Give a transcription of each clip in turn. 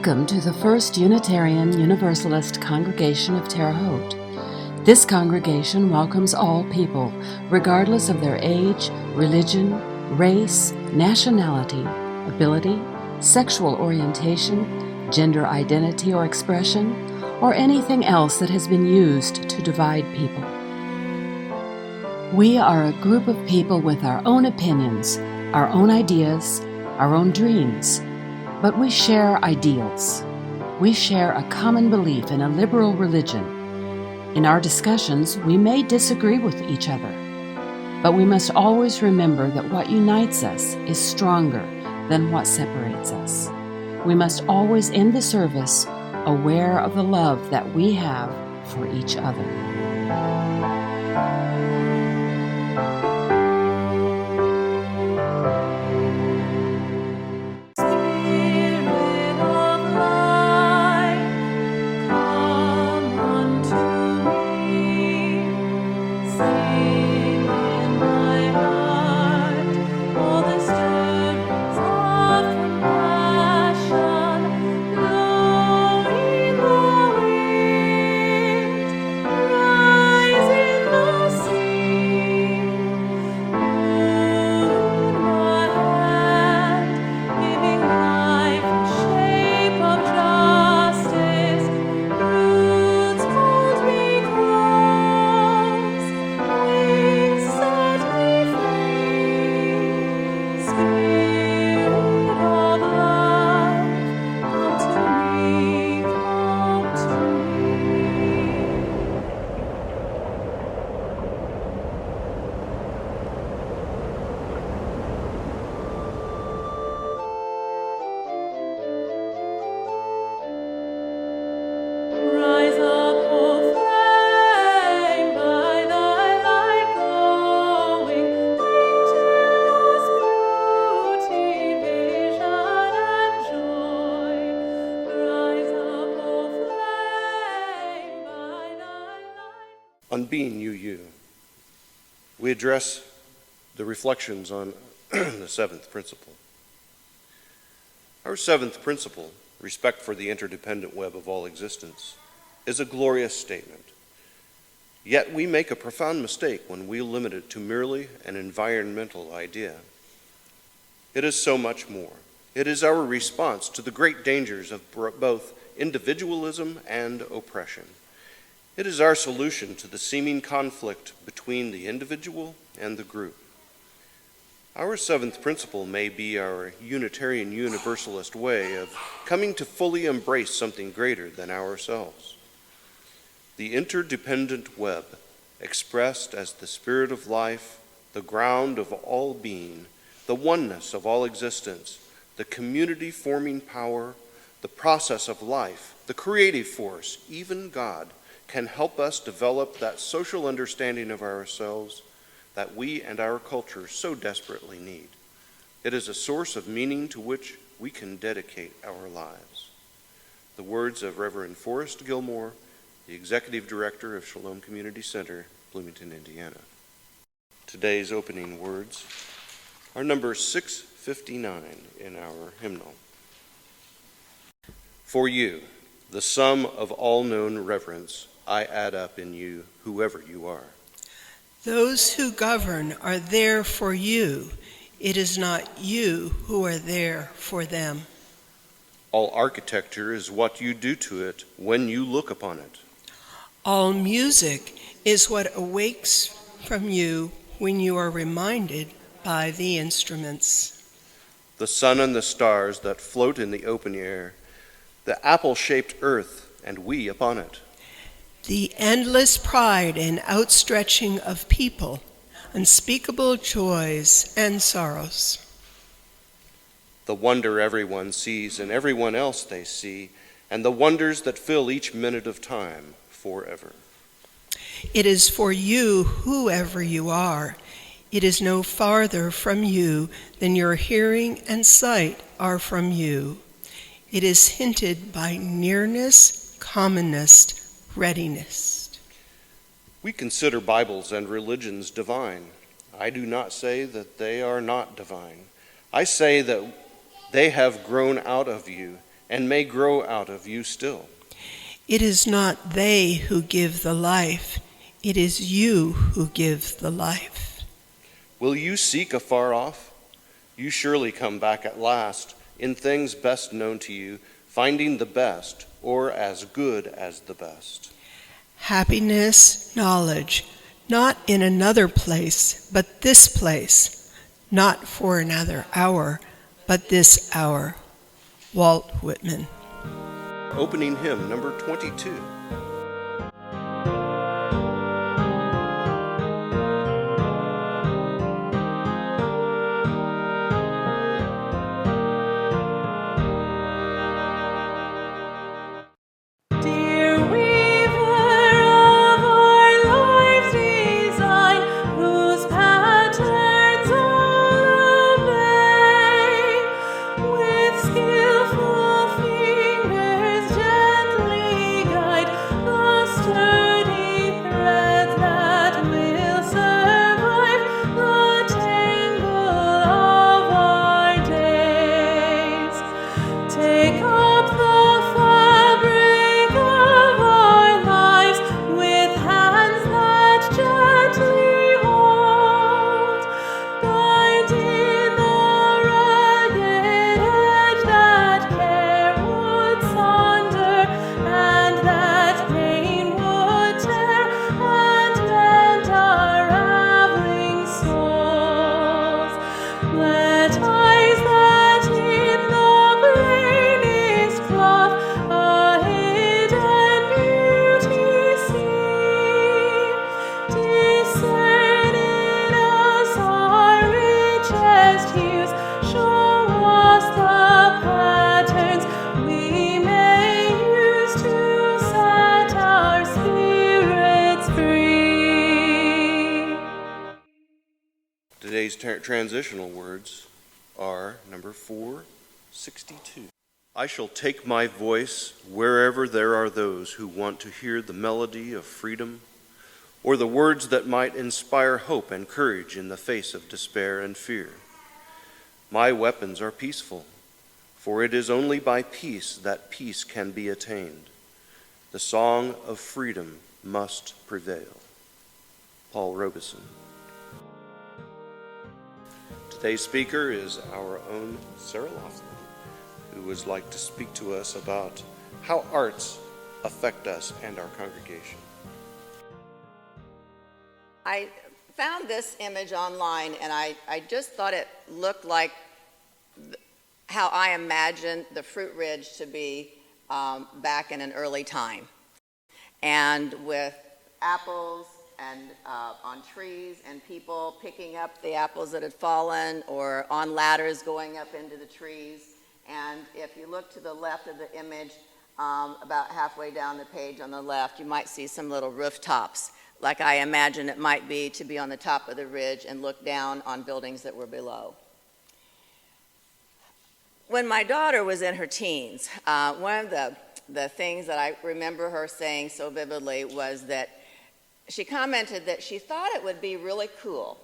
Welcome to the First Unitarian Universalist congregation of Terre, Haute. This congregation welcomes all people, regardless of their age, religion, race, nationality, ability, sexual orientation, gender identity or expression, or anything else that has been used to divide people. We are a group of people with our own opinions, our own ideas, our own dreams. But we share ideals. We share a common belief in a liberal religion. In our discussions, we may disagree with each other, but we must always remember that what unites us is stronger than what separates us. We must always end the service aware of the love that we have for each other. On being you, we address the reflections on the seventh principle. Our seventh principle, respect for the interdependent web of all existence, is a glorious statement. Yet we make a profound mistake when we limit it to merely an environmental idea. It is so much more. It is our response to the great dangers of both individualism and oppression. It is our solution to the seeming conflict between the individual and the group. Our seventh principle may be our Unitarian Universalist way of coming to fully embrace something greater than ourselves. The interdependent web, expressed as the spirit of life, the ground of all being, the oneness of all existence, the community-forming power, the process of life, the creative force, even God, can help us develop that social understanding of ourselves that we and our culture so desperately need. It is a source of meaning to which we can dedicate our lives. The words of Reverend Forrest Gilmore, the Executive Director of Shalom Community Center, Bloomington, Indiana. Today's opening words are number 659 in our hymnal. For you, the sum of all known reverence, I add up in you, whoever you are. Those who govern are there for you. It is not you who are there for them. All architecture is what you do to it when you look upon it. All music is what awakes from you when you are reminded by the instruments. The sun and the stars that float in the open air, the apple-shaped earth and we upon it. The endless pride and outstretching of people, unspeakable joys and sorrows. The wonder everyone sees and everyone else they see, and the wonders that fill each minute of time forever. It is for you, whoever you are. It is no farther from you than your hearing and sight are from you. It is hinted by nearness, commonness, readiness. We consider Bibles and religions divine. I do not say that they are not divine. I say that they have grown out of you and may grow out of you still. It is not they who give the life, it is you who give the life. Will you seek afar off? You surely come back at last, in things best known to you, finding the best, or as good as the best. Happiness, knowledge, not in another place, but this place, not for another hour, but this hour. Walt Whitman. Opening hymn number 22. Today's transitional words are number 462. I shall take my voice wherever there are those who want to hear the melody of freedom, or the words that might inspire hope and courage in the face of despair and fear. My weapons are peaceful, for it is only by peace that peace can be attained. The song of freedom must prevail. Paul Robeson. Today's speaker is our own Sara Laughlin, who would like to speak to us about how arts affect us and our congregation. I found this image online, and I just thought it looked like how I imagined the fruit ridge to be back in an early time. And with apples and on trees and people picking up the apples that had fallen, or on ladders going up into the trees. And if you look to the left of the image, about halfway down the page on the left, you might see some little rooftops, like I imagine it might be to be on the top of the ridge and look down on buildings that were below. When my daughter was in her teens, one of the things that I remember her saying so vividly was that she commented that she thought it would be really cool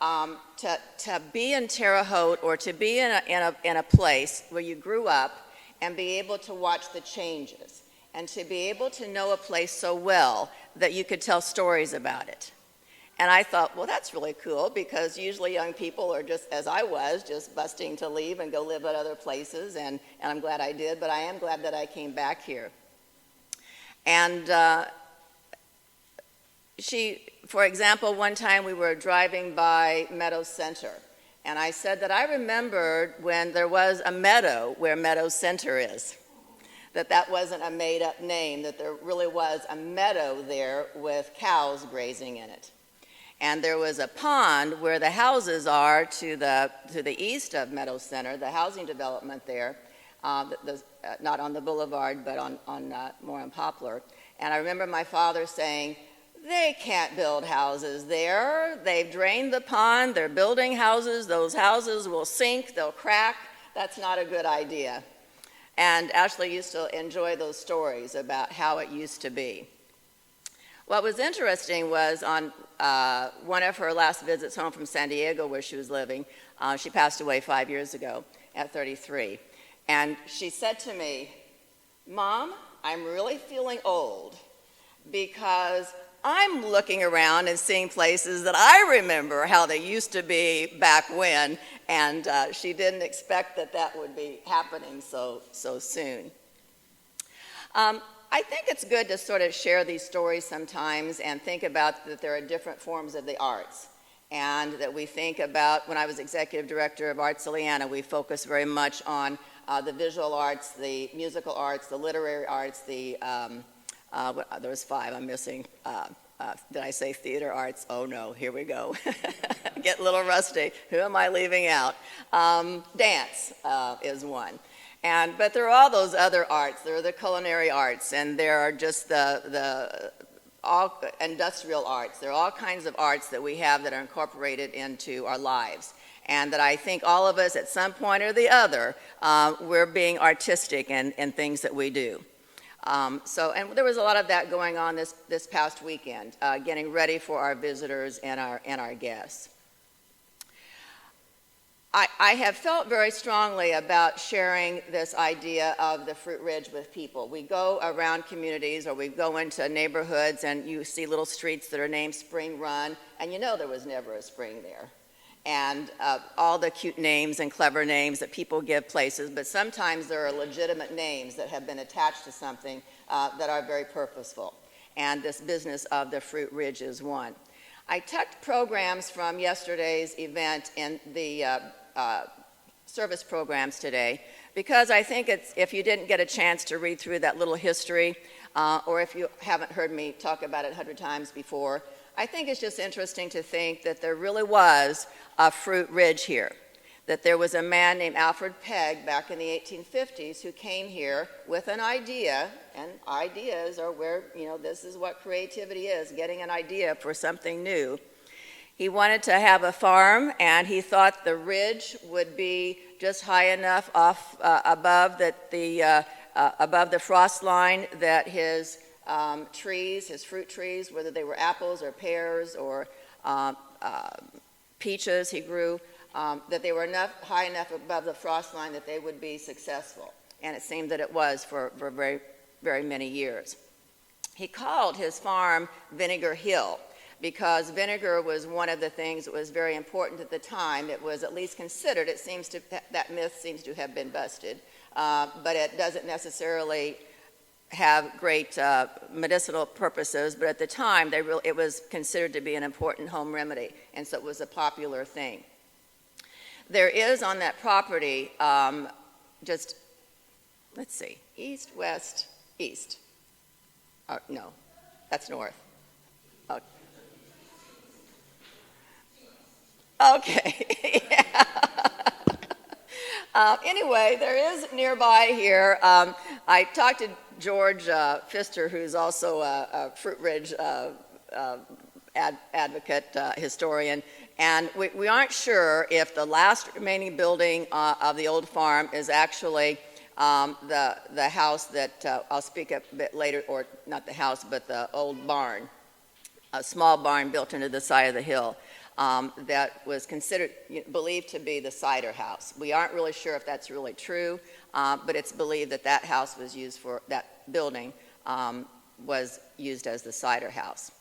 to be in Terre, Haute, or to be in a place where you grew up and be able to watch the changes, and to be able to know a place so well that you could tell stories about it. And I thought, well, that's really cool, because usually young people are just, as I was, just busting to leave and go live at other places, and I'm glad I did, but I am glad that I came back here. And for example, one time we were driving by Meadow Center, and I said that I remembered when there was a meadow where Meadow Center is, that wasn't a made-up name, that there really was a meadow there with cows grazing in it. And there was a pond where the houses are to the east of Meadow Center, the housing development there, not on the boulevard, but more on Poplar. And I remember my father saying, they can't build houses there. They've drained the pond. They're building houses. Those houses will sink. They'll crack. That's not a good idea. And Ashley used to enjoy those stories about how it used to be. What was interesting was on one of her last visits home from San Diego, where she was living, she passed away 5 years ago at 33. And she said to me, "Mom, I'm really feeling old because I'm looking around and seeing places that I remember how they used to be back when," and she didn't expect that that would be happening so soon. I think it's good to sort of share these stories sometimes and think about that there are different forms of the arts, and that we think about, when I was executive director of Arts Ileana, we focused very much on the visual arts, the musical arts, the literary arts, there was 5 I'm missing. Did I say theater arts? Oh no, here we go. Get a little rusty. Who am I leaving out? Dance is one. But there are all those other arts. There are the culinary arts, and there are just all industrial arts. There are all kinds of arts that we have that are incorporated into our lives, and that I think all of us at some point or the other, we're being artistic in things that we do. And there was a lot of that going on this past weekend, getting ready for our visitors and our guests. I have felt very strongly about sharing this idea of the Fruit Ridge with people. We go around communities, or we go into neighborhoods, and you see little streets that are named Spring Run, and you know there was never a spring there. And all the cute names and clever names that people give places, but sometimes there are legitimate names that have been attached to something that are very purposeful. And this business of the Fruit Ridge is one. I tucked programs from yesterday's event in the service programs today, because I think if you didn't get a chance to read through that little history, or if you haven't heard me talk about it 100 times before, I think it's just interesting to think that there really was a Fruit Ridge here, that there was a man named Alfred Pegg back in the 1850s who came here with an idea, and ideas are where, this is what creativity is, getting an idea for something new. He wanted to have a farm, and he thought the ridge would be just high enough off above the frost line that his trees, his fruit trees, whether they were apples or pears or peaches he grew, that they were high enough above the frost line that they would be successful. And it seemed that it was for very, very many years. He called his farm Vinegar Hill, because vinegar was one of the things that was very important at the time. It was at least considered. That myth seems to have been busted, but it doesn't necessarily have great medicinal purposes. But at the time, it was considered to be an important home remedy, and so it was a popular thing. There is on that property let's see, east, west, east. No, that's north. Okay. Anyway, there is nearby here. I talked to George Pfister, who's also a Fruit Ridge advocate, historian, and we aren't sure if the last remaining building of the old farm is actually the house that I'll speak a bit later, or not the house, but the old barn, a small barn built into the side of the hill. That was believed to be the cider house. We aren't really sure if that's really true, but it's believed that house was used that building was used as the cider house.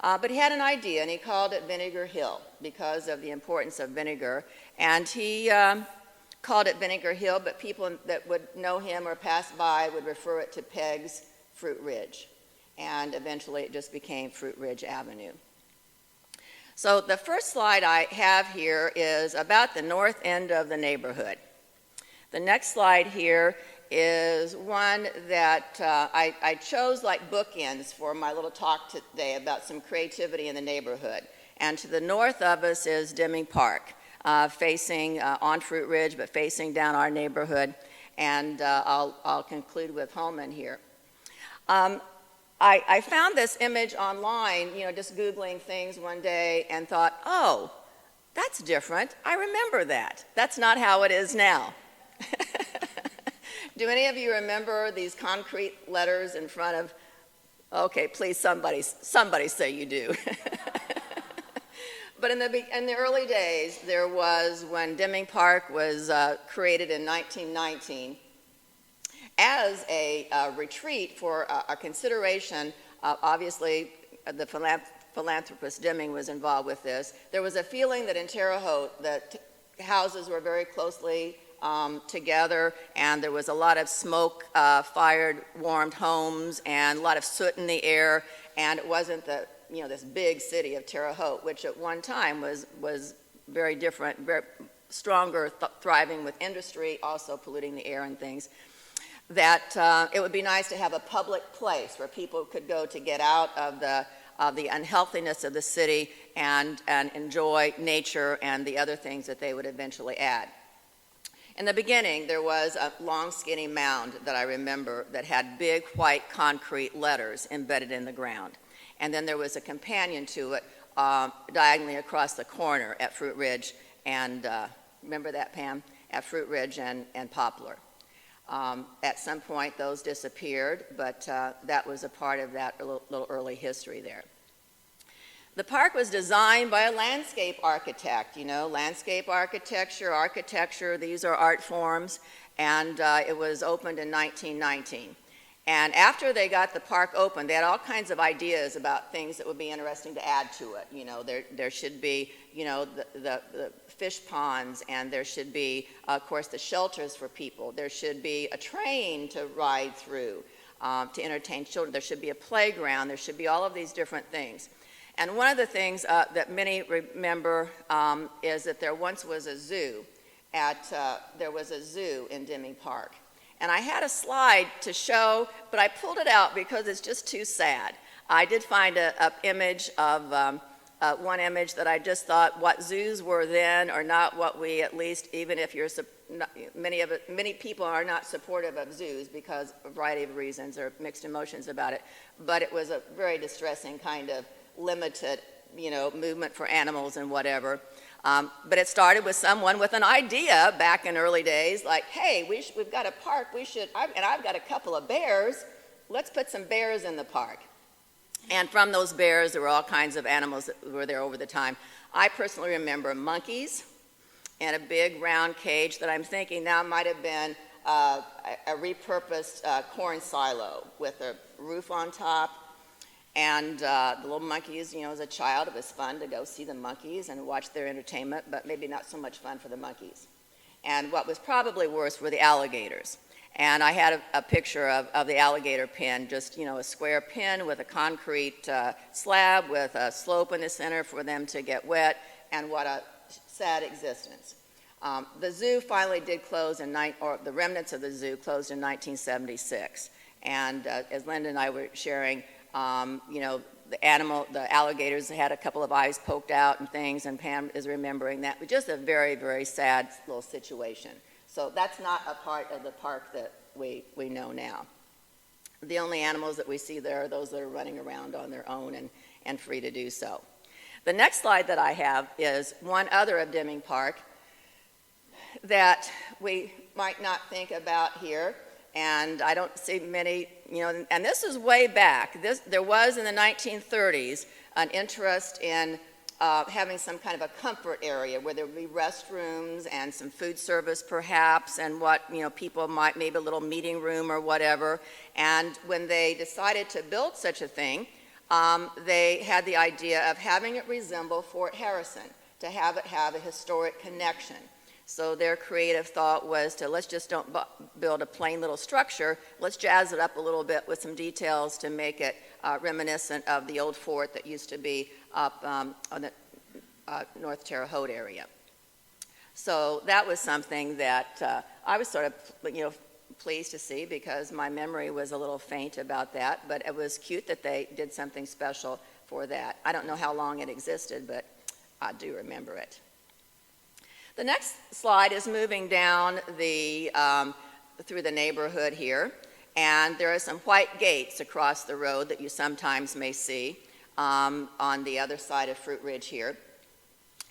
But he had an idea, and he called it Vinegar Hill because of the importance of vinegar. And he called it Vinegar Hill, but people that would know him or pass by would refer it to Pegg's Fruit Ridge. And eventually it just became Fruit Ridge Avenue. So the first slide I have here is about the north end of the neighborhood. The next slide here is one that I chose like bookends for my little talk today about some creativity in the neighborhood. And to the north of us is Deming Park, facing on Fruit Ridge, but facing down our neighborhood. And I'll conclude with Holman here. I found this image online, just Googling things one day, and thought, oh, that's different. I remember that. That's not how it is now. Do any of you remember these concrete letters in front of, okay, please somebody say you do. But in the early days, there was, when Deming Park was created in 1919, as a retreat for a consideration, obviously the philanthropist Deming was involved with this. There was a feeling that in Terre Haute, that houses were very closely together, and there was a lot of smoke-fired, warmed homes, and a lot of soot in the air, and it wasn't this big city of Terre Haute, which at one time was very different, very stronger, thriving with industry, also polluting the air and things. That it would be nice to have a public place where people could go to get out of the unhealthiness of the city and enjoy nature and the other things that they would eventually add. In the beginning, there was a long, skinny mound that I remember that had big white concrete letters embedded in the ground. And then there was a companion to it diagonally across the corner at Fruit Ridge and, remember that, Pam? At Fruit Ridge and Poplar. At some point, those disappeared, but that was a part of that little early history there. The park was designed by a landscape architect. Landscape architecture, these are art forms, and it was opened in 1919. And after they got the park open, they had all kinds of ideas about things that would be interesting to add to it. There should be, the fish ponds, and there should be, of course, the shelters for people. There should be a train to ride through to entertain children. There should be a playground. There should be all of these different things. And one of the things that many remember is that there once was a zoo there was a zoo in Deming Park. And I had a slide to show, but I pulled it out because it's just too sad. I did find an image of one image that I just thought what zoos were then are not what we, at least, even if you're many people are not supportive of zoos because of a variety of reasons or mixed emotions about it. But it was a very distressing kind of limited, movement for animals and whatever. But it started with someone with an idea back in early days, like, hey, we've got a park, and I've got a couple of bears, let's put some bears in the park. And from those bears, there were all kinds of animals that were there over the time. I personally remember monkeys in a big round cage that I'm thinking now might have been a repurposed corn silo with a roof on top. And the little monkeys, as a child, it was fun to go see the monkeys and watch their entertainment, but maybe not so much fun for the monkeys. And what was probably worse were the alligators. And I had a picture of the alligator pen, just, a square pen with a concrete slab with a slope in the center for them to get wet, and what a sad existence. The zoo finally did close or the remnants of the zoo closed in 1976. And as Linda and I were sharing, the alligators had a couple of eyes poked out and things, and Pam is remembering that. But just a very, very sad little situation. So that's not a part of the park that we know now. The only animals that we see there are those that are running around on their own and free to do so. The next slide that I have is one other of Deming Park that we might not think about here. And I don't see many, and this is way back. There was in the 1930s an interest in having some kind of a comfort area where there would be restrooms and some food service perhaps, and what, people might, maybe a little meeting room or whatever. And when they decided to build such a thing, they had the idea of having it resemble Fort Harrison, to have it have a historic connection. So their creative thought was let's just don't build a plain little structure, let's jazz it up a little bit with some details to make it reminiscent of the old fort that used to be up on the North Terre Haute area. So that was something that I was sort of pleased to see, because my memory was a little faint about that, but it was cute that they did something special for that. I don't know how long it existed, but I do remember it. The next slide is moving down through the neighborhood here, and there are some white gates across the road that you sometimes may see on the other side of Fruit Ridge here.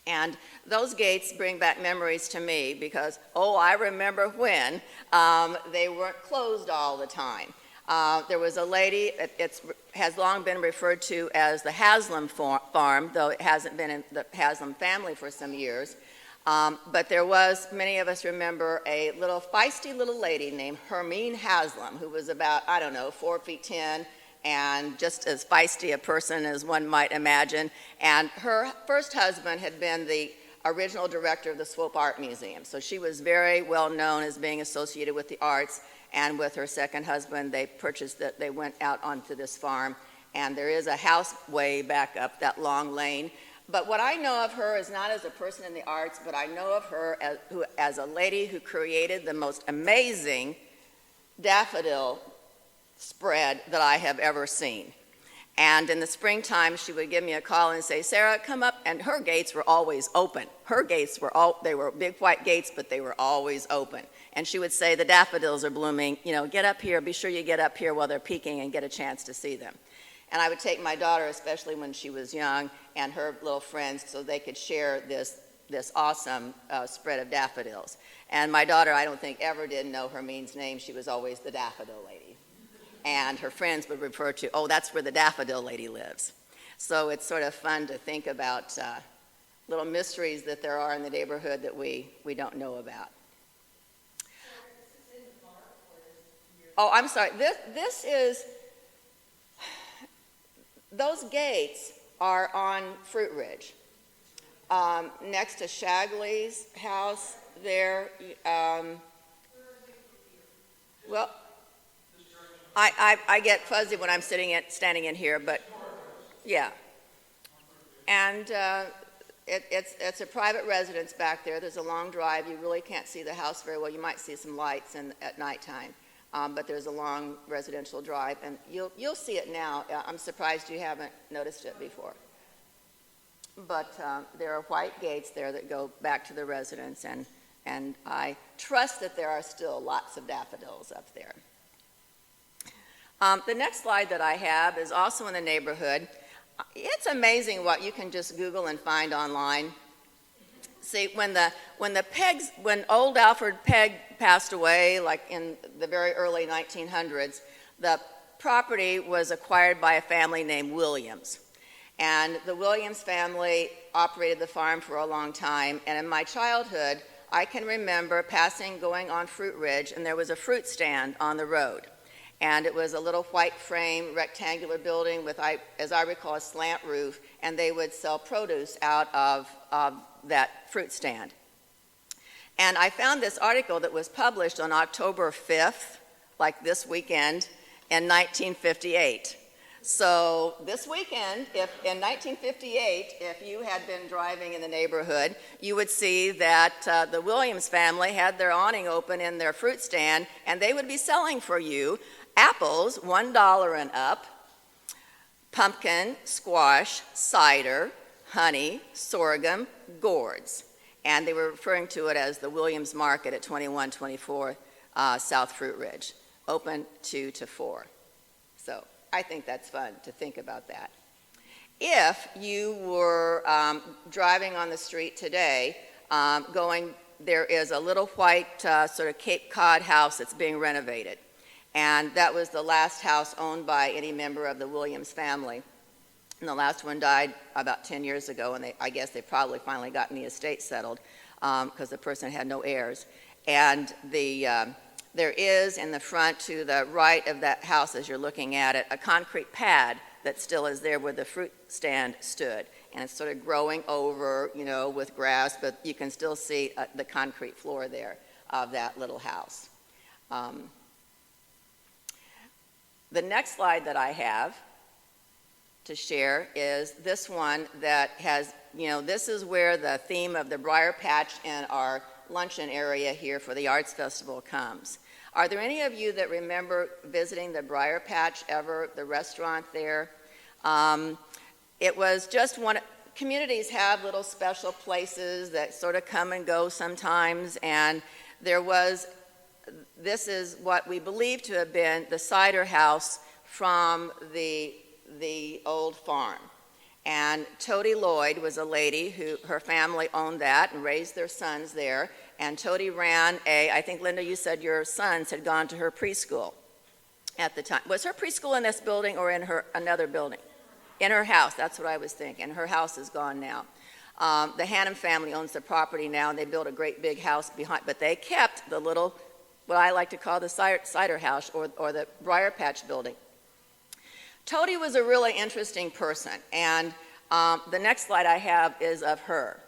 And those gates bring back memories to me because, I remember when they weren't closed all the time. There was a lady, it has long been referred to as the Haslam farm, though it hasn't been in the Haslam family for some years. But there was, many of us remember, a little feisty little lady named Hermine Haslam, who was about, 4 feet 10, and just as feisty a person as one might imagine. And her first husband had been the original director of the Swope Art Museum. So she was very well known as being associated with the arts. And with her second husband, they went out onto this farm. And there is a house way back up that long lane. But what I know of her is not as a person in the arts, but I know of her as a lady who created the most amazing daffodil spread that I have ever seen. And in the springtime, she would give me a call and say, "Sarah, come up." And her gates were always open. Her gates were they were big white gates, but they were always open. And she would say, "The daffodils are blooming. Get up here. Be sure you get up here while they're peeking and get a chance to see them." And I would take my daughter, especially when she was young, and her little friends so they could share this awesome spread of daffodils. And my daughter, I don't think, ever did know Hermine's name. She was always the daffodil lady. And her friends would refer to, "Oh, that's where the daffodil lady lives." So it's sort of fun to think about little mysteries that there are in the neighborhood that we don't know about. Oh, I'm sorry. This is, those gates are on Fruit Ridge, next to Shagley's house there. Well, I get fuzzy when I'm standing in here, but yeah. And it's a private residence back there. There's a long drive. You really can't see the house very well. You might see some lights at nighttime. But there's a long residential drive, and you'll see it now. I'm surprised you haven't noticed it before. But there are white gates there that go back to the residence, and I trust that there are still lots of daffodils up there. The next slide that I have is also in the neighborhood. It's amazing what you can just Google and find online. See, when old Alfred Pegg passed away, like in the very early 1900s, the property was acquired by a family named Williams. And the Williams family operated the farm for a long time. And in my childhood, I can remember going on Fruit Ridge, and there was a fruit stand on the road. And it was a little white frame, rectangular building with, as I recall, a slant roof, and they would sell produce out of that fruit stand. And I found this article that was published on October 5th, like this weekend, in 1958. So this weekend, in 1958, if you had been driving in the neighborhood, you would see that the Williams family had their awning open in their fruit stand, and they would be selling for you apples, $1 and up, pumpkin, squash, cider, honey, sorghum, gourds. And they were referring to it as the Williams Market at 2124 South Fruit Ridge, open 2 to 4. So I think that's fun to think about that. If you were driving on the street today, there is a little white sort of Cape Cod house that's being renovated. And that was the last house owned by any member of the Williams family. And the last one died about 10 years ago, and I guess they probably finally gotten the estate settled because the person had no heirs. And there is in the front to the right of that house as you're looking at it, a concrete pad that still is there where the fruit stand stood. And it's sort of growing over, with grass, but you can still see the concrete floor there of that little house. The next slide that I have to share is this one that has, this is where the theme of the Briar Patch in our luncheon area here for the Arts Festival comes. Are there any of you that remember visiting the Briar Patch ever, the restaurant there? It was just communities have little special places that sort of come and go sometimes, and this is what we believe to have been the cider house from the old farm. And Toady Lloyd was a lady her family owned that and raised their sons there. And Toady ran I think Linda, you said your sons had gone to her preschool. at the time. Was her preschool in this building or in her another building? In her house, that's what I was thinking. Her house is gone now. The Hannum family owns the property now, and they built a great big house behind, but they kept the little, what I like to call the cider house or the Briar Patch building. Toady was a really interesting person, and the next slide I have is of her.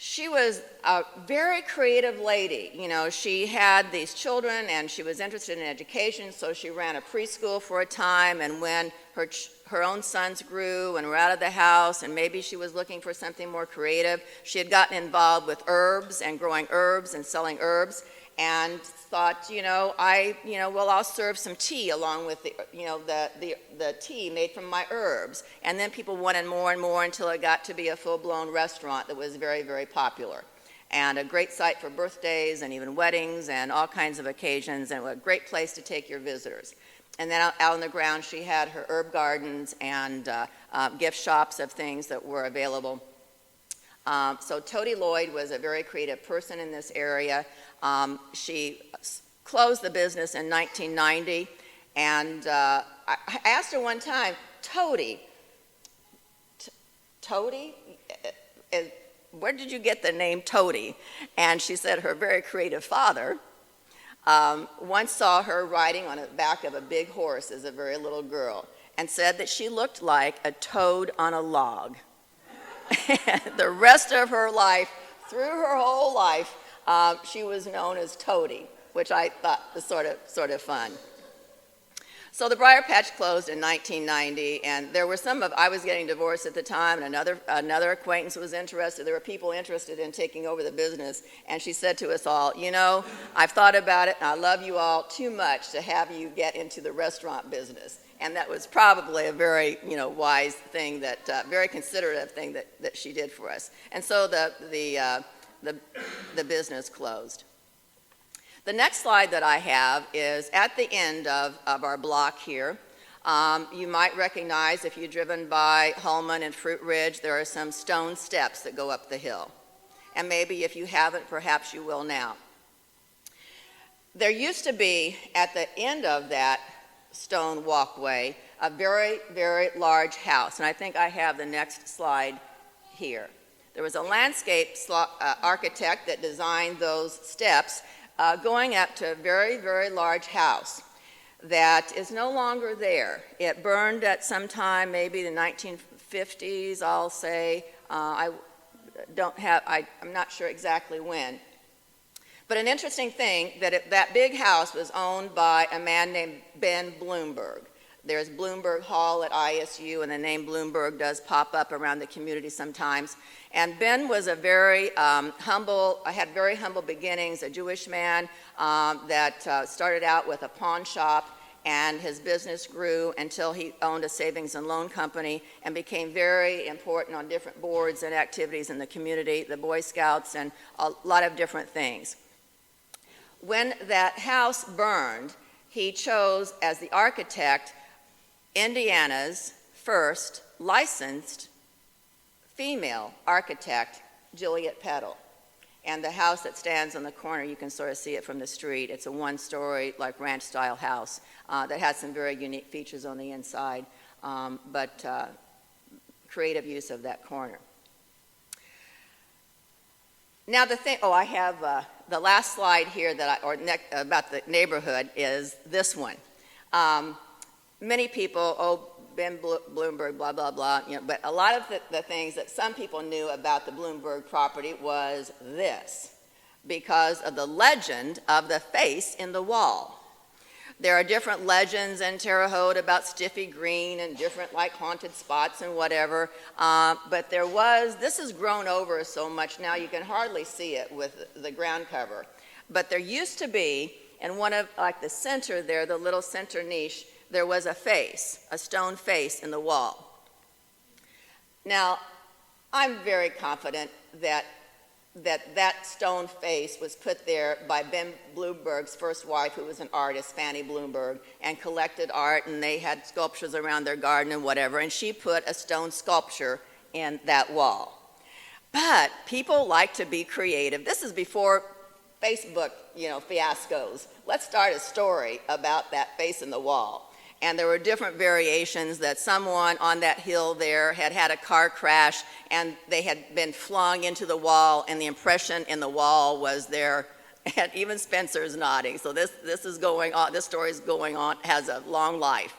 She was a very creative lady. You know, she had these children and she was interested in education, so she ran a preschool for a time, and when her own sons grew and were out of the house and maybe she was looking for something more creative, she had gotten involved with herbs and growing herbs and selling herbs, and thought, I'll serve some tea along with the tea made from my herbs. And then people wanted more and more until it got to be a full-blown restaurant that was very, very popular. And a great site for birthdays and even weddings and all kinds of occasions, and a great place to take your visitors. And then out on the ground, she had her herb gardens and gift shops of things that were available. So Toady Lloyd was a very creative person in this area. She closed the business in 1990, and I asked her one time, Toady, where did you get the name Toady? And she said her very creative father once saw her riding on the back of a big horse as a very little girl and said that she looked like a toad on a log. The rest of her life, through her whole life, she was known as Toady, which I thought was sort of fun. So the Briar Patch closed in 1990, and there were I was getting divorced at the time, and another acquaintance was interested. There were people interested in taking over the business, and she said to us all, I've thought about it, and I love you all too much to have you get into the restaurant business. And that was probably a very, wise thing, very considerate thing that she did for us. And so the business closed. The next slide that I have is at the end of our block here. You might recognize, if you've driven by Holman and Fruit Ridge, there are some stone steps that go up the hill. And maybe if you haven't, perhaps you will now. There used to be, at the end of that stone walkway, a very, very large house. And I think I have the next slide here. There was a landscape architect that designed those steps going up to a very, very large house that is no longer there. It burned at some time, maybe the 1950s, I'll say. I'm not sure exactly when. But an interesting thing, that big house was owned by a man named Ben Bloomberg. There's Bloomberg Hall at ISU, and the name Bloomberg does pop up around the community sometimes. And Ben was a very had very humble beginnings, a Jewish man that started out with a pawn shop, and his business grew until he owned a savings and loan company and became very important on different boards and activities in the community, the Boy Scouts, and a lot of different things. When that house burned, he chose as the architect Indiana's first licensed female architect, Juliet Peddle. And the house that stands on the corner, you can sort of see it from the street. It's a one-story, like ranch-style house that has some very unique features on the inside, but creative use of that corner. Now I have the last slide here about the neighborhood is this one. Many people, Ben Bloomberg, blah, blah, blah, but a lot of the things that some people knew about the Bloomberg property was this, because of the legend of the face in the wall. There are different legends in Terre, Haute about Stiffy Green and different haunted spots and whatever, but this has grown over so much now you can hardly see it with the ground cover. But there used to be, in one of the center there, the little center niche, there was a face, a stone face in the wall. Now, I'm very confident that stone face was put there by Ben Bloomberg's first wife, who was an artist, Fanny Bloomberg, and collected art, and they had sculptures around their garden and whatever, and she put a stone sculpture in that wall. But people like to be creative. This is before Facebook, fiascos. Let's start a story about that face in the wall. And there were different variations that someone on that hill there had had a car crash and they had been flung into the wall, and the impression in the wall was there. And even Spencer's nodding. So this is going on. This story is going on, has a long life.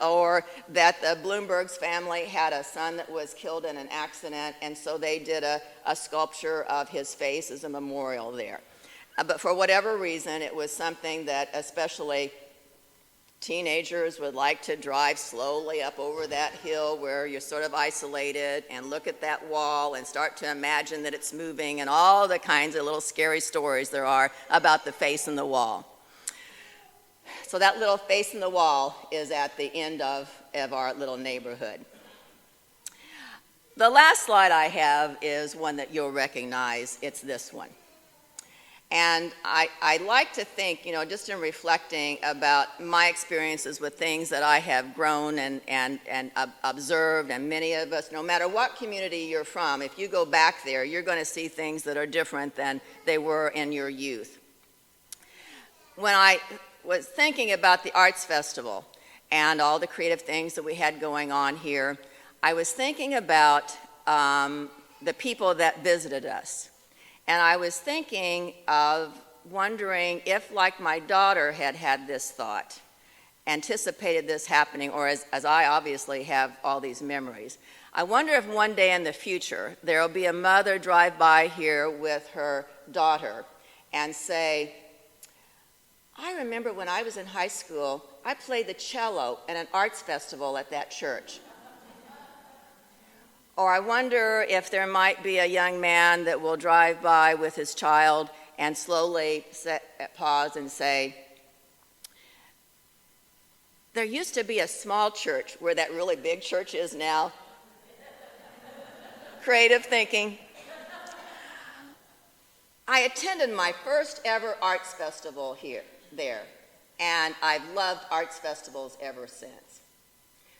Or that the Bloomberg's family had a son that was killed in an accident, and so they did a sculpture of his face as a memorial there. But for whatever reason, it was something that especially teenagers would like to drive slowly up over that hill where you're sort of isolated and look at that wall and start to imagine that it's moving, and all the kinds of little scary stories there are about the face in the wall. So that little face in the wall is at the end of our little neighborhood. The last slide I have is one that you'll recognize. It's this one. And I like to think, just in reflecting about my experiences with things that I have grown and observed, and many of us, no matter what community you're from, if you go back there, you're going to see things that are different than they were in your youth. When I was thinking about the Arts Festival and all the creative things that we had going on here, I was thinking about the people that visited us. And I was thinking of wondering if, like my daughter had had this thought, anticipated this happening, or as I obviously have all these memories. I wonder if one day in the future there will be a mother drive by here with her daughter and say, I remember when I was in high school, I played the cello at an arts festival at that church. Or I wonder if there might be a young man that will drive by with his child and slowly pause and say, there used to be a small church where that really big church is now. Creative thinking. I attended my first ever arts festival there, and I've loved arts festivals ever since.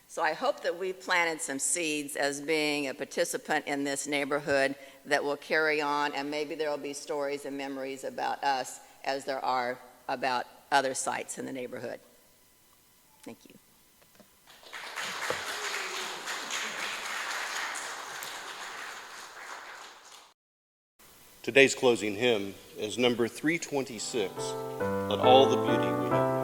So I hope that we've planted some seeds as being a participant in this neighborhood that will carry on, and maybe there will be stories and memories about us as there are about other sites in the neighborhood. Thank you. Today's closing hymn is number 326, Let All the Beauty We Have.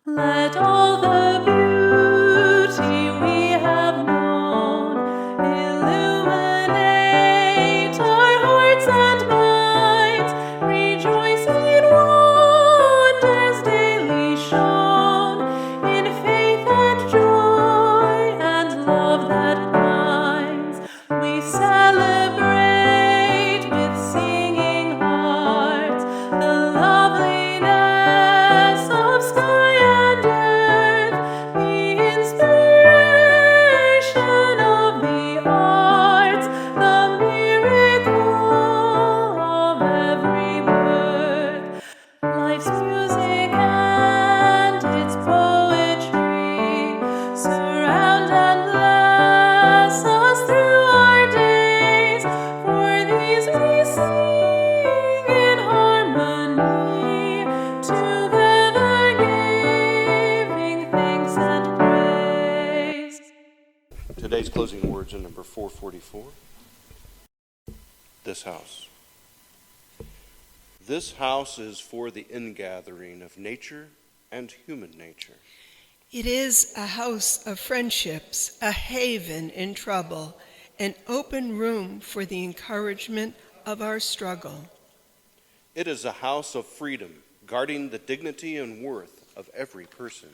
Let all the beauty we have known illuminate our hearts and minds, rejoice in wonders daily shown, in faith and joy and love that binds. We celebrate with singing hearts the loveliness of sky and earth, the inspiration of the arts, the miracle of every birth. Life's music and its poetry surround and bless us through our days. For these we sing in harmony, together giving thanks and praise. Today's closing words are number 444, this house. This house is for the ingathering of nature and human nature. It is a house of friendships, a haven in trouble, an open room for the encouragement of our struggle. It is a house of freedom, guarding the dignity and worth of every person.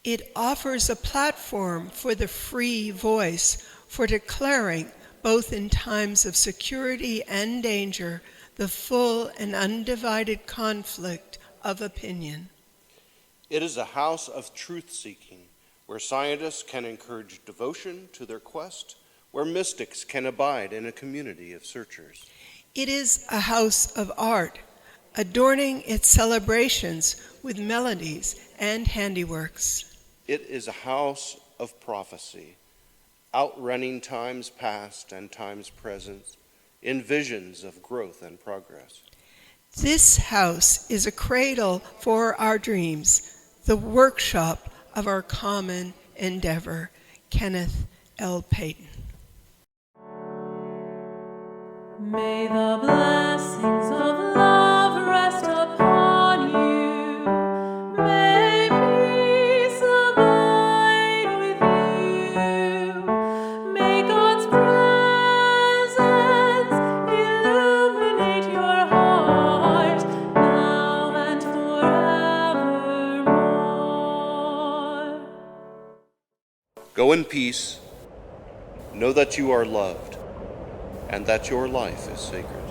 It offers a platform for the free voice, for declaring, both in times of security and danger, the full and undivided conflict of opinion. It is a house of truth-seeking, where scientists can encourage devotion to their quest, where mystics can abide in a community of searchers. It is a house of art, adorning its celebrations with melodies and handiworks. It is a house of prophecy, outrunning times past and times present, in visions of growth and progress. This house is a cradle for our dreams, the workshop of our common endeavor. Kenneth L. Payton. May the blessings of love rest upon you. May peace abide with you. May God's presence illuminate your heart now and forevermore. Go in peace. Know that you are loved and that your life is sacred.